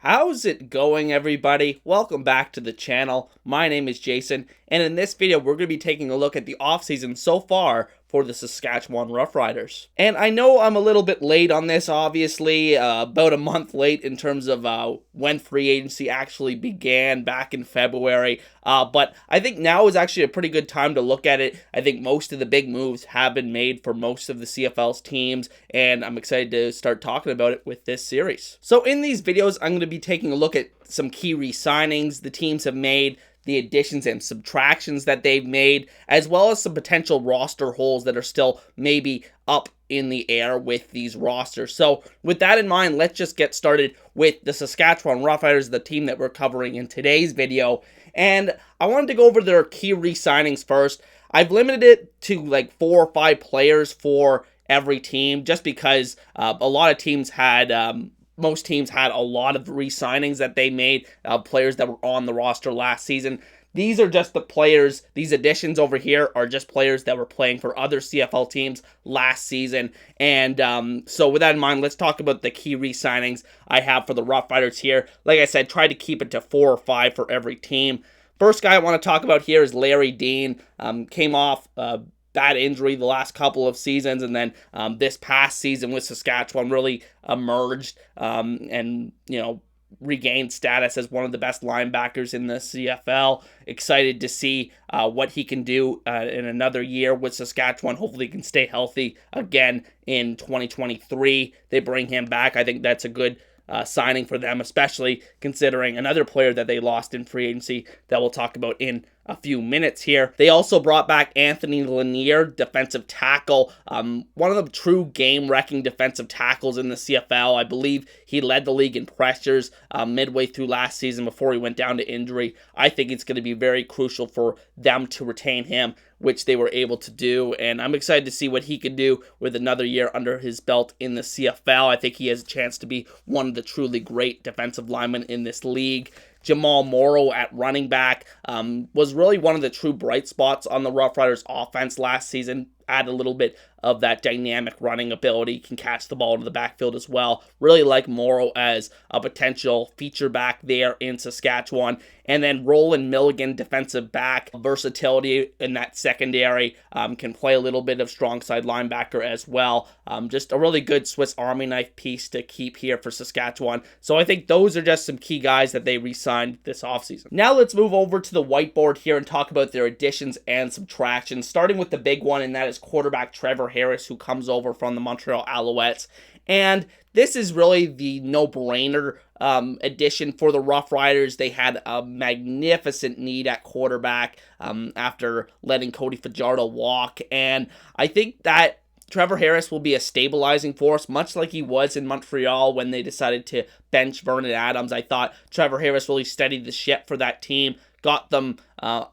How's it going, everybody? Welcome back to the channel. My name is Jason, and in this video, we're going to be taking a look at the offseason so far for the Saskatchewan Roughriders. And I know I'm a little bit late on this, obviously, about a month late in terms of when free agency actually began back in February, but I think now is actually a pretty good time to look at it. I think most of the big moves have been made for most of the CFL's teams, and I'm excited to start talking about it with this series. So in these videos, I'm going to be taking a look at some key re-signings the teams have made, the additions and subtractions that they've made, as well as some potential roster holes that are still maybe up in the air with these rosters. So with that in mind, let's just get started with the Saskatchewan Roughriders, the team that we're covering in today's video. And I wanted to go over their key re-signings first. I've limited it to like 4 or 5 players for every team, just because a lot of teams had most teams had a lot of re-signings that they made, players that were on the roster last season. These are just the players, these additions over here are just players that were playing for other CFL teams last season. And so with that in mind, let's talk about the key re-signings I have for the Roughriders here. Like I said, try to keep it to 4 or 5 for every team. First guy I want to talk about here is Larry Dean. Came off bad injury the last couple of seasons, and then this past season with Saskatchewan really emerged and regained status as one of the best linebackers in the CFL. Excited to see what he can do in another year with Saskatchewan. Hopefully he can stay healthy again in 2023. They bring him back. I think that's a good signing for them, especially considering another player that they lost in free agency that we'll talk about in a few minutes here. They also brought back Anthony Lanier, defensive tackle, one of the true game-wrecking defensive tackles in the CFL. I believe he led the league in pressures midway through last season before he went down to injury. I think it's going to be very crucial for them to retain him, which they were able to do, and I'm excited to see what he can do with another year under his belt in the CFL. I think he has a chance to be one of the truly great defensive linemen in this league. Jamal Morrow at running back was really one of the true bright spots on the Roughriders offense last season. Add a little bit of that dynamic running ability, can catch the ball into the backfield as well. Really like Morrow as a potential feature back there in Saskatchewan. And then Roland Milligan, defensive back, versatility in that secondary, can play a little bit of strong side linebacker as well. Just a really good Swiss Army knife piece to keep here for Saskatchewan. So I think those are just some key guys that they re-signed this offseason. Now let's move over to the whiteboard here and talk about their additions and subtractions, starting with the big one, and that is quarterback Trevor Harris, who comes over from the Montreal Alouettes. And this is really the no-brainer addition for the Roughriders. They had a magnificent need at quarterback after letting Cody Fajardo walk, and I think that Trevor Harris will be a stabilizing force, much like he was in Montreal when they decided to bench Vernon Adams. I thought Trevor Harris really steadied the ship for that team, got them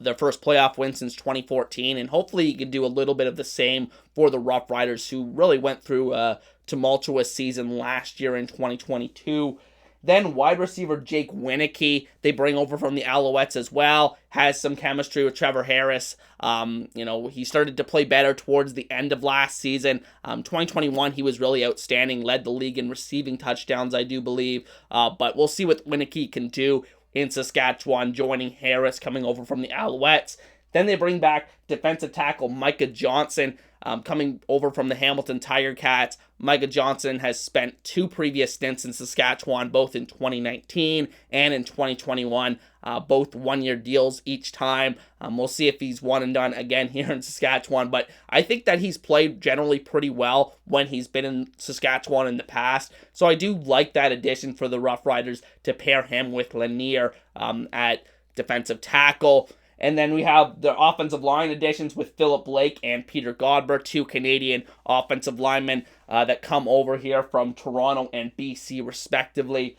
their first playoff win since 2014, and hopefully he can do a little bit of the same for the Roughriders, who really went through a tumultuous season last year in 2022. Then wide receiver Jake Wieneke, they bring over from the Alouettes as well, has some chemistry with Trevor Harris. He started to play better towards the end of last season. 2021, he was really outstanding, led the league in receiving touchdowns, I do believe. But we'll see what Wieneke can do in Saskatchewan, joining Harris, coming over from the Alouettes. Then they bring back defensive tackle Micah Johnson, coming over from the Hamilton Tiger Cats. Micah Johnson has spent 2 previous stints in Saskatchewan, both in 2019 and in 2021, both one-year deals each time. We'll see if he's one and done again here in Saskatchewan, but I think that he's played generally pretty well when he's been in Saskatchewan in the past, so I do like that addition for the Roughriders to pair him with Lanier at defensive tackle. And then we have the offensive line additions with Philip Blake and Peter Godber, 2 Canadian offensive linemen that come over here from Toronto and BC, respectively.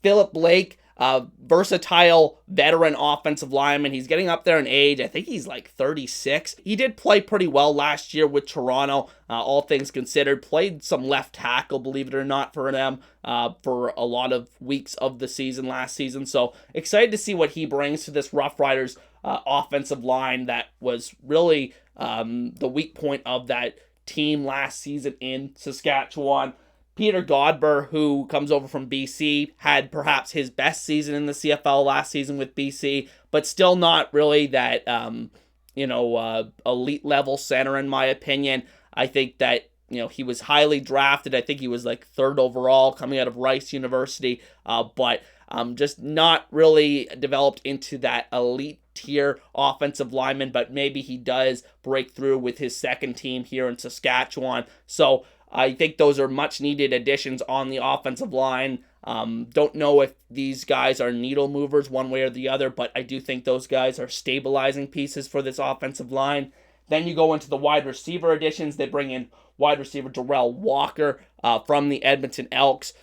Philip Blake, versatile veteran offensive lineman. He's getting up there in age. I think he's like 36. He did play pretty well last year with Toronto, all things considered. Played some left tackle, believe it or not, for them for a lot of weeks of the season last season. So excited to see what he brings to this Roughriders offensive line that was really the weak point of that team last season in Saskatchewan. Peter Godber, who comes over from BC, had perhaps his best season in the CFL last season with BC, but still not really that, elite level center in my opinion. I think that, he was highly drafted. I think he was like 3rd overall coming out of Rice University, but just not really developed into that elite tier offensive lineman, but maybe he does break through with his second team here in Saskatchewan. So I think those are much needed additions on the offensive line. Don't know if these guys are needle movers one way or the other, but I do think those guys are stabilizing pieces for this offensive line. Then you go into the wide receiver additions. They bring in wide receiver Darrell Walker from the Edmonton Elks.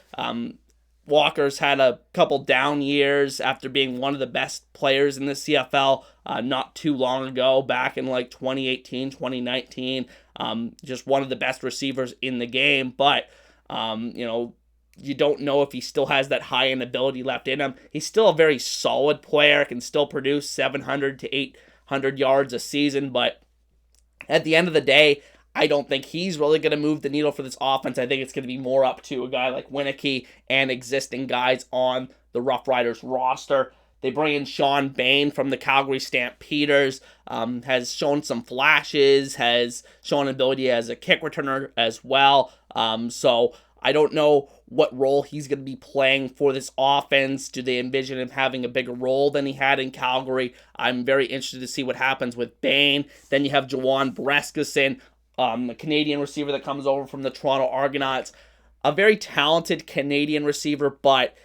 Walker's had a couple down years after being one of the best players in the CFL not too long ago, back in like 2018, 2019. Just one of the best receivers in the game, but, you don't know if he still has that high-end ability left in him. He's still a very solid player, can still produce 700 to 800 yards a season, but at the end of the day, I don't think he's really going to move the needle for this offense. I think it's going to be more up to a guy like Winicky and existing guys on the Roughriders roster. They bring in Sean Bain from the Calgary Stampeders, has shown some flashes, has shown ability as a kick returner as well. So I don't know what role he's going to be playing for this offense. Do they envision him having a bigger role than he had in Calgary? I'm very interested to see what happens with Bain. Then you have Jawan Brescison, a Canadian receiver that comes over from the Toronto Argonauts. A very talented Canadian receiver, but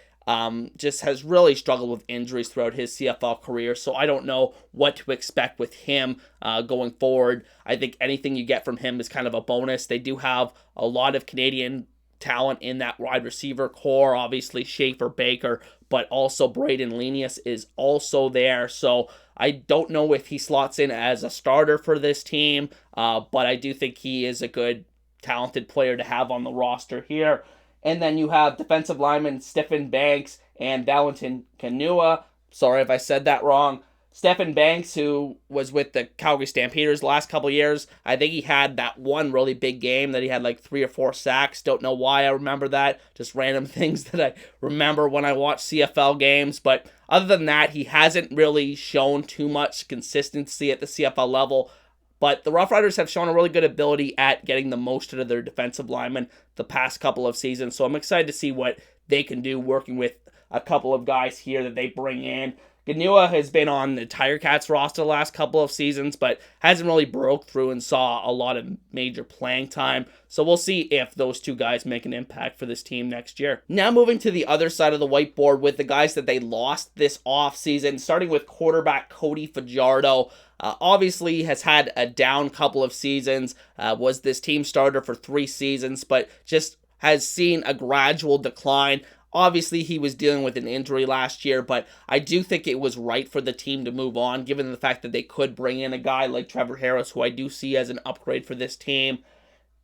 just has really struggled with injuries throughout his CFL career, so I don't know what to expect with him going forward. I think anything you get from him is kind of a bonus. They do have a lot of Canadian talent in that wide receiver core, obviously Schaefer Baker, but also Braden Lenius is also there, so I don't know if he slots in as a starter for this team, but I do think he is a good, talented player to have on the roster here. And then you have defensive linemen Stephen Banks and Valentin Kanua. Sorry if I said that wrong. Stephen Banks, who was with the Calgary Stampeders the last couple years, I think he had that one really big game that he had like 3 or 4 sacks. Don't know why I remember that. Just random things that I remember when I watch CFL games. But other than that, he hasn't really shown too much consistency at the CFL level. But the Roughriders have shown a really good ability at getting the most out of their defensive linemen the past couple of seasons. So I'm excited to see what they can do working with a couple of guys here that they bring in. Ganua has been on the Tiger Cats roster the last couple of seasons, but hasn't really broke through and saw a lot of major playing time. So we'll see if those two guys make an impact for this team next year. Now moving to the other side of the whiteboard with the guys that they lost this offseason, starting with quarterback Cody Fajardo. Obviously has had a down couple of seasons, was this team starter for 3 seasons, but just has seen a gradual decline. Obviously, he was dealing with an injury last year, but I do think it was right for the team to move on, given the fact that they could bring in a guy like Trevor Harris, who I do see as an upgrade for this team.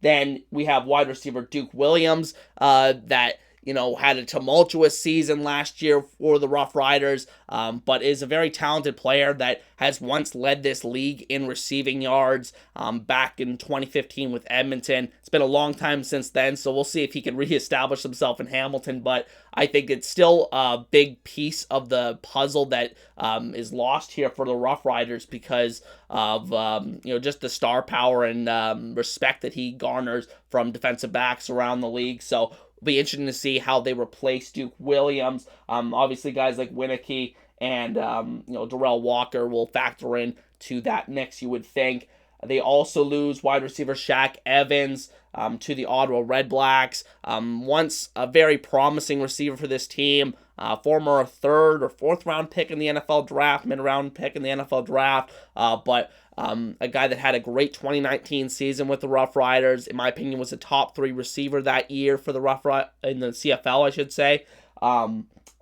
Then we have wide receiver Duke Williams, that had a tumultuous season last year for the Roughriders, but is a very talented player that has once led this league in receiving yards back in 2015 with Edmonton. It's been a long time since then, so we'll see if he can reestablish himself in Hamilton, but I think it's still a big piece of the puzzle that is lost here for the Roughriders because of just the star power and respect that he garners from defensive backs around the league. So it'll be interesting to see how they replace Duke Williams. Obviously, guys like Winicky and Darrell Walker will factor in to that mix, you would think. They also lose wide receiver Shaq Evans to the Ottawa Redblacks. Once a very promising receiver for this team, former 3rd or 4th round pick in the NFL draft, mid-round pick in the NFL draft, but a guy that had a great 2019 season with the Roughriders. In my opinion, was a top 3 receiver that year for the in the CFL, I should say.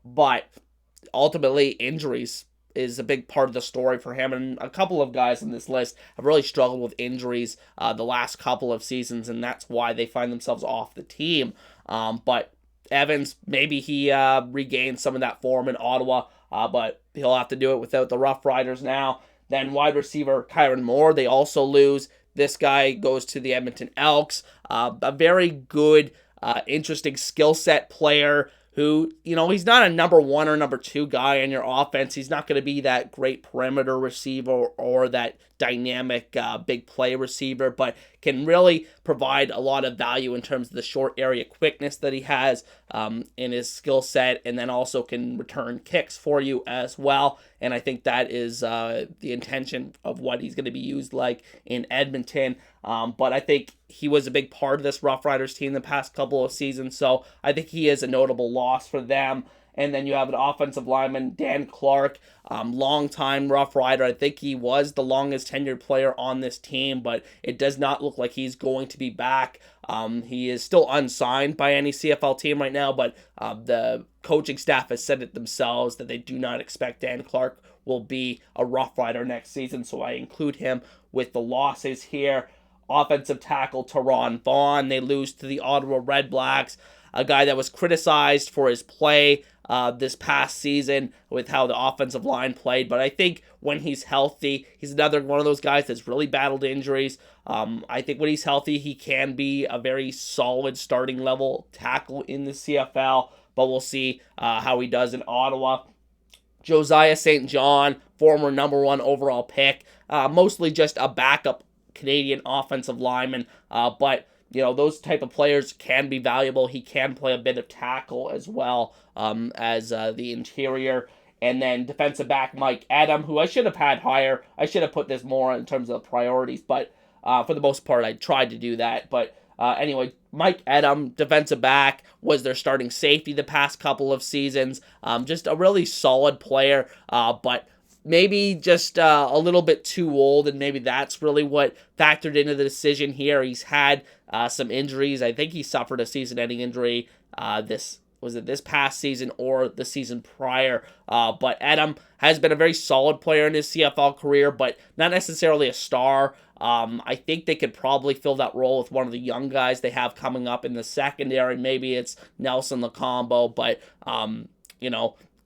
But ultimately, injuries is a big part of the story for him, and a couple of guys on this list have really struggled with injuries the last couple of seasons, and that's why they find themselves off the team. But Evans, maybe he regains some of that form in Ottawa, but he'll have to do it without the Roughriders now. Then wide receiver Kyron Moore, they also lose. This guy goes to the Edmonton Elks. A very good interesting skill set player who, he's not a number 1 or number 2 guy in your offense. He's not going to be that great perimeter receiver or that dynamic big play receiver, but can really provide a lot of value in terms of the short area quickness that he has in his skill set, and then also can return kicks for you as well. And I think that is the intention of what he's going to be used like in Edmonton. But I think he was a big part of this Roughriders team the past couple of seasons, so I think he is a notable loss for them. And then you have an offensive lineman, Dan Clark, longtime Rough Rider. I think he was the longest tenured player on this team, but it does not look like he's going to be back. He is still unsigned by any CFL team right now, but the coaching staff has said it themselves that they do not expect Dan Clark will be a Rough Rider next season, so I include him with the losses here. Offensive tackle Teron Vaughn, they lose to the Ottawa Red Blacks, a guy that was criticized for his play this past season with how the offensive line played, but I think when he's healthy, he's another one of those guys that's really battled injuries. I think when he's healthy, he can be a very solid starting level tackle in the CFL, but we'll see how he does in Ottawa. Josiah St. John, former number 1 overall pick, mostly just a backup Canadian offensive lineman, but those type of players can be valuable. He can play a bit of tackle as well as the interior. And then defensive back Mike Edam, who I should have had higher. I should have put this more in terms of priorities, but for the most part, I tried to do that. But anyway, Mike Edam, defensive back, was their starting safety the past couple of seasons. Just a really solid player, but maybe just a little bit too old, and maybe that's really what factored into the decision here. He's had some injuries. I think he suffered a season-ending injury this past season or the season prior. But Edam has been a very solid player in his CFL career, but not necessarily a star. I think they could probably fill that role with one of the young guys they have coming up in the secondary. Maybe it's Nelson Lacombo, but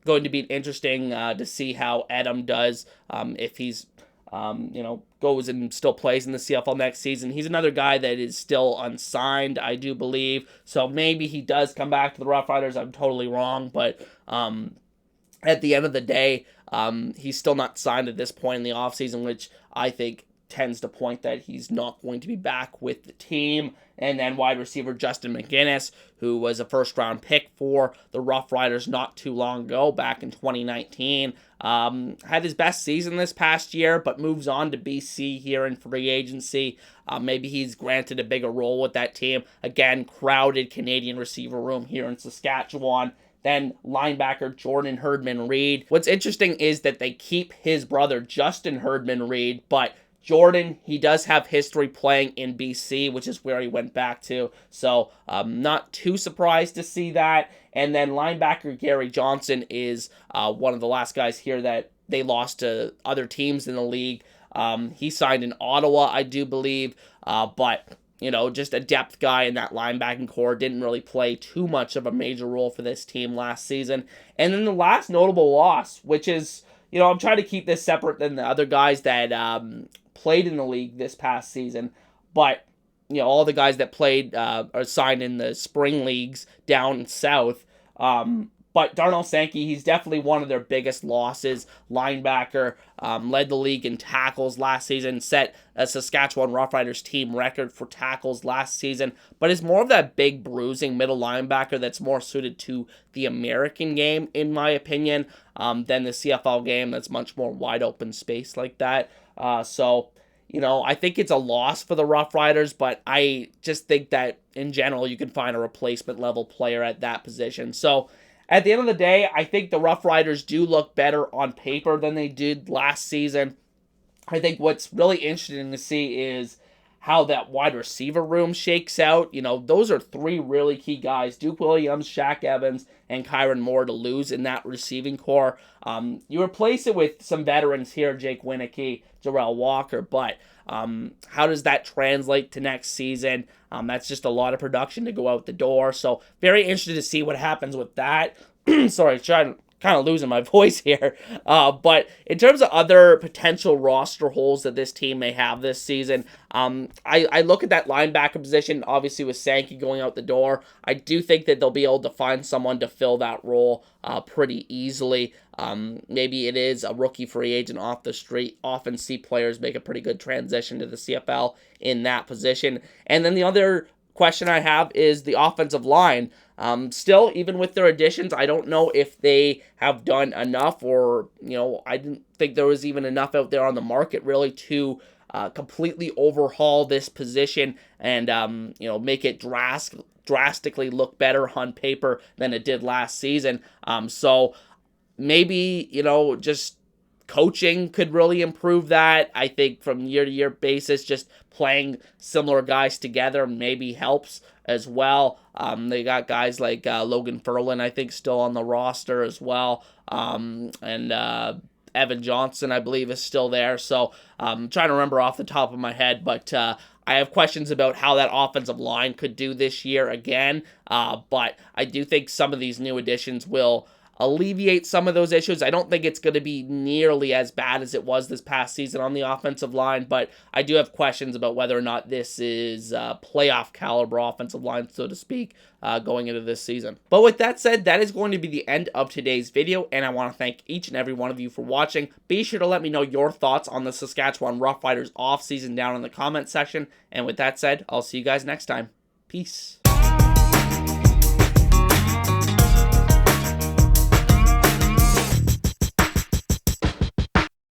going to be interesting to see how Edam does if he's goes and still plays in the CFL next season. He's another guy that is still unsigned, I do believe, so maybe he does come back to the Roughriders. I'm totally wrong, but at the end of the day, he's still not signed at this point in the offseason, which I think tends to point that he's not going to be back with the team. And then wide receiver Justin McGinnis, who was a first-round pick for the Roughriders not too long ago, back in 2019. Had his best season this past year, but moves on to BC here in free agency. Maybe he's granted a bigger role with that team. Again, crowded Canadian receiver room here in Saskatchewan. Then linebacker Jordan Herdman-Reed. What's interesting is that they keep his brother Justin Herdman-Reed, but Jordan, he does have history playing in BC, which is where he went back to. So, not too surprised to see that. And then linebacker Gary Johnson is one of the last guys here that they lost to other teams in the league. He signed in Ottawa, I do believe. But, just a depth guy in that linebacking core. Didn't really play too much of a major role for this team last season. And then the last notable loss, which is, I'm trying to keep this separate than the other guys that played in the league this past season, but all the guys that played are signed in the spring leagues down south. But Darnell Sankey, he's definitely one of their biggest losses. Linebacker, led the league in tackles last season, set a Saskatchewan Roughriders team record for tackles last season, but is more of that big bruising middle linebacker that's more suited to the American game, in my opinion, than the CFL game that's much more wide open space like that. So, I think it's a loss for the Roughriders, but I just think that in general you can find a replacement level player at that position. So, at the end of the day, I think the Roughriders do look better on paper than they did last season. I think what's really interesting to see is how that wide receiver room shakes out. Those are 3 really key guys: Duke Williams, Shaq Evans, and Kyron Moore to lose in that receiving core. You replace it with some veterans here, Jake Winicky, Jarrell Walker, but how does that translate to next season? That's just a lot of production to go out the door. So very interested to see what happens with that. Sorry, trying to kind of losing my voice here. But in terms of other potential roster holes that this team may have this season, I look at that linebacker position, obviously with Sankey going out the door. I do think that they'll be able to find someone to fill that role pretty easily. Maybe it is a rookie free agent off the street. Often see players make a pretty good transition to the CFL in that position. And then the other question I have is the offensive line. Still, even with their additions, I don't know if they have done enough, or, I didn't think there was even enough out there on the market really to completely overhaul this position and, make it drastically look better on paper than it did last season. So maybe, just coaching could really improve that. I think from year-to-year basis, just playing similar guys together maybe helps as well. They got guys like Logan Ferlin, I think, still on the roster as well. And Evan Johnson, I believe, is still there. So I'm trying to remember off the top of my head, but I have questions about how that offensive line could do this year again. But I do think some of these new additions will alleviate some of those issues. I don't think it's going to be nearly as bad as it was this past season on the offensive line, but I do have questions about whether or not this is playoff caliber offensive line, so to speak, going into this season. But with that said, that is going to be the end of today's video, and I want to thank each and every one of you for watching. Be sure to let me know your thoughts on the Saskatchewan Roughriders offseason down in the comment section, and with that said, I'll see you guys next time. Peace.